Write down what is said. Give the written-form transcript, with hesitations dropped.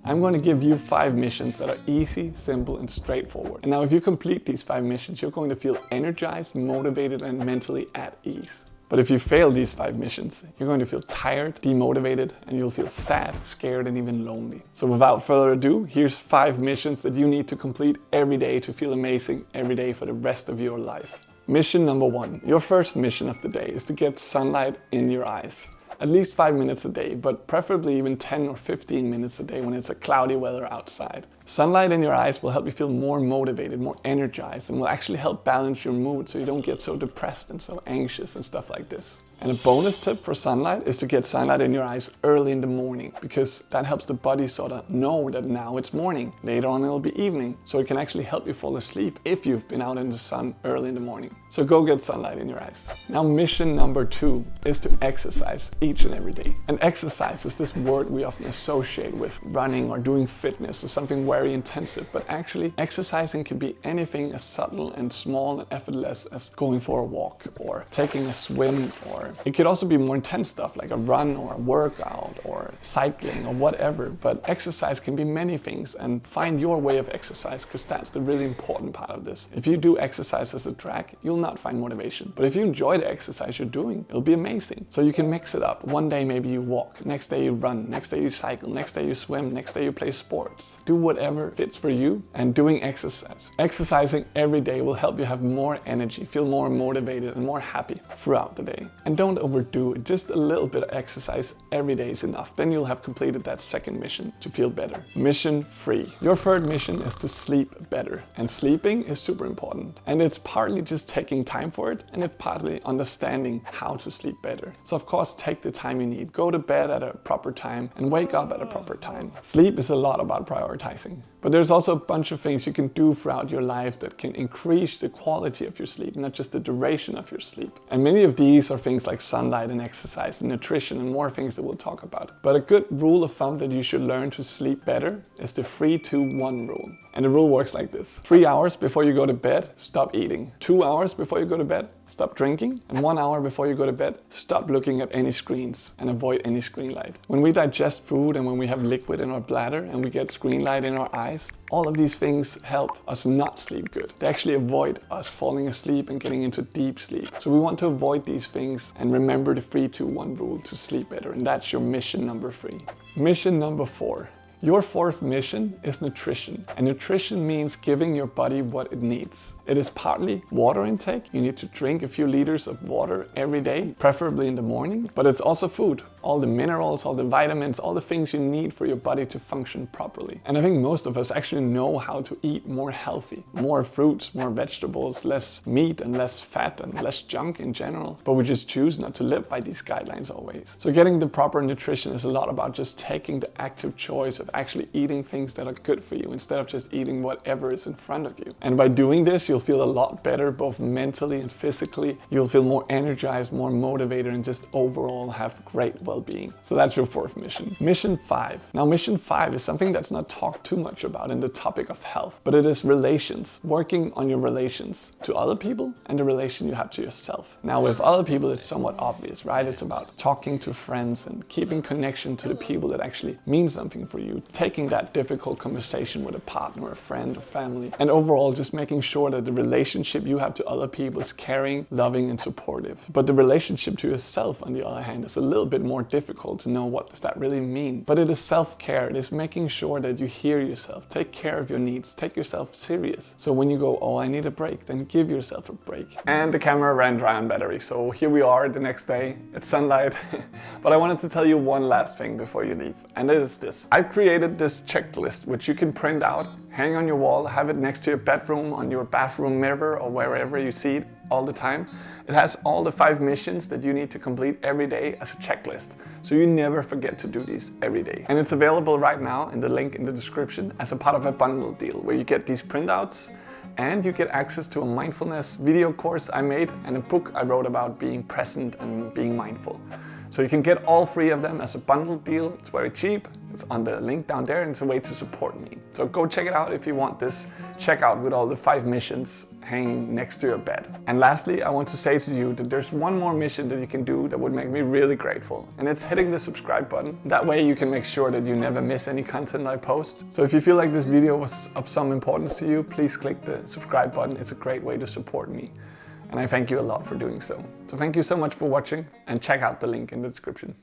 I'm going to give you 5 missions that are easy, simple, and straightforward. And now if you complete these 5 missions, you're going to feel energized, motivated, and mentally at ease. But if you fail these 5 missions, you're going to feel tired, demotivated, and you'll feel sad, scared, and even lonely. So without further ado, here's 5 missions that you need to complete every day to feel amazing every day for the rest of your life. Mission number 1. Your first mission of the day is to get sunlight in your eyes. At least 5 minutes a day, but preferably even 10 or 15 minutes a day when it's a cloudy weather outside. Sunlight in your eyes will help you feel more motivated, more energized, and will actually help balance your mood so you don't get so depressed and so anxious and stuff like this. And a bonus tip for sunlight is to get sunlight in your eyes early in the morning, because that helps the body sort of know that now it's morning. Later on it'll be evening, so it can actually help you fall asleep if you've been out in the sun early in the morning. So go get sunlight in your eyes. Now mission number 2 is to exercise each and every day. And exercise is this word we often associate with running or doing fitness or something very intensive, but actually exercising can be anything as subtle and small and effortless as going for a walk or taking a swim, or it could also be more intense stuff like a run or a workout or cycling or whatever. But exercise can be many things, and find your way of exercise, because that's the really important part of this. If you do exercise as a drag, you'll not find motivation. But if you enjoy the exercise you're doing, it'll be amazing. So you can mix it up. One day maybe you walk, next day you run, next day you cycle, next day you swim, next day you play sports. Do whatever fits for you, and doing exercise. Exercising every day will help you have more energy, feel more motivated and more happy throughout the day. And don't overdo it. Just a little bit of exercise every day is enough. Then you'll have completed that second mission to feel better. Mission 3. Your third mission is to sleep better. And sleeping is super important. And it's partly just taking time for it, and it's partly understanding how to sleep better. So of course, take the time you need. Go to bed at a proper time and wake up at a proper time. Sleep is a lot about prioritizing. But there's also a bunch of things you can do throughout your life that can increase the quality of your sleep, not just the duration of your sleep. And many of these are things like sunlight and exercise and nutrition and more things that we'll talk about. But a good rule of thumb that you should learn to sleep better is the 3-2-1 rule. And the rule works like this: 3 hours before you go to bed, stop eating. 2 hours before you go to bed, stop drinking. And 1 hour before you go to bed, stop looking at any screens and avoid any screen light. When we digest food and when we have liquid in our bladder and we get screen light in our eyes, all of these things help us not sleep good. They actually avoid us falling asleep and getting into deep sleep. So we want to avoid these things and remember the 3-2-1 rule to sleep better. And that's your mission number 3. Mission number 4. Your fourth mission is nutrition. And nutrition means giving your body what it needs. It is partly water intake. You need to drink a few liters of water every day, preferably in the morning. But it's also food. All the minerals, all the vitamins, all the things you need for your body to function properly. And I think most of us actually know how to eat more healthy. More fruits, more vegetables, less meat and less fat and less junk in general. But we just choose not to live by these guidelines always. So getting the proper nutrition is a lot about just taking the active choice of actually eating things that are good for you instead of just eating whatever is in front of you. And by doing this, you'll feel a lot better both mentally and physically. You'll feel more energized, more motivated, and just overall have great well-being. So that's your fourth mission. Mission 5. Now mission 5 is something that's not talked too much about in the topic of health, but it is relations. Working on your relations to other people and the relation you have to yourself. Now with other people it's somewhat obvious, right? It's about talking to friends and keeping connection to the people that actually mean something for you. Taking that difficult conversation with a partner, a friend, or family, and overall just making sure that the relationship you have to other people is caring, loving, and supportive. But the relationship to yourself, on the other hand, is a little bit more difficult to know what does that really mean. But it is self-care. It is making sure that you hear yourself, take care of your needs, take yourself serious. So when you go, oh, I need a break, then give yourself a break. And the camera ran dry on battery, so here we are the next day. It's sunlight. But I wanted to tell you one last thing before you leave, and it is this. I've created this checklist which you can print out, hang on your wall, have it next to your bedroom, on your bathroom mirror, or wherever you see it all the time. It has all the 5 missions that you need to complete every day as a checklist, so you never forget to do these every day. And it's available right now in the link in the description as a part of a bundle deal where you get these printouts and you get access to a mindfulness video course I made and a book I wrote about being present and being mindful. So you can get all 3 of them as a bundled deal. It's very cheap. It's on the link down there, and it's a way to support me. So go check it out if you want this checkout with all the 5 missions hanging next to your bed. And lastly, I want to say to you that there's one more mission that you can do that would make me really grateful. And it's hitting the subscribe button. That way you can make sure that you never miss any content I post. So if you feel like this video was of some importance to you, please click the subscribe button. It's a great way to support me. And I thank you a lot for doing so. So thank you so much for watching, and check out the link in the description.